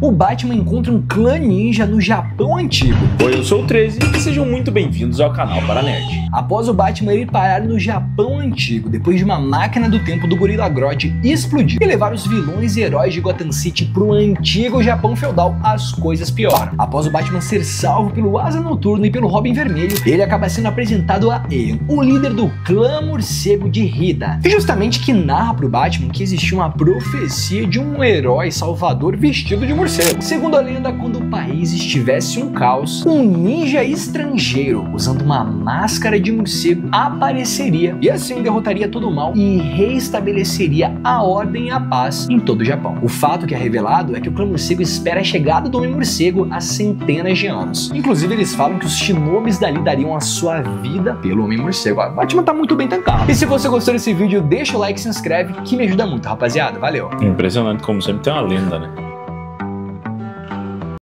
O Batman encontra um clã ninja no Japão antigo. Oi, eu sou o 13 e sejam muito bem-vindos ao canal Paranerd. Após o Batman ir parar no Japão antigo, depois de uma máquina do tempo do Gorila Grodd explodir e levar os vilões e heróis de Gotham City pro antigo Japão feudal, as coisas pioram. Após o Batman ser salvo pelo Asa Noturno e pelo Robin Vermelho, ele acaba sendo apresentado a Aeon, o líder do clã morcego de Hida, e justamente que narra pro Batman que existia uma profecia de um herói salvador vestido de morcego. Segundo a lenda, quando o país estivesse um caos, um ninja estrangeiro, usando uma máscara de morcego, apareceria e assim derrotaria todo o mal e reestabeleceria a ordem e a paz em todo o Japão. O fato que é revelado é que o clã morcego espera a chegada do Homem-Morcego há centenas de anos. Inclusive, eles falam que os shinobis dali dariam a sua vida pelo Homem-Morcego. O Batman tá muito bem tancado. E se você gostou desse vídeo, deixa o like e se inscreve, que me ajuda muito, rapaziada. Valeu! Impressionante como sempre tem uma lenda, né?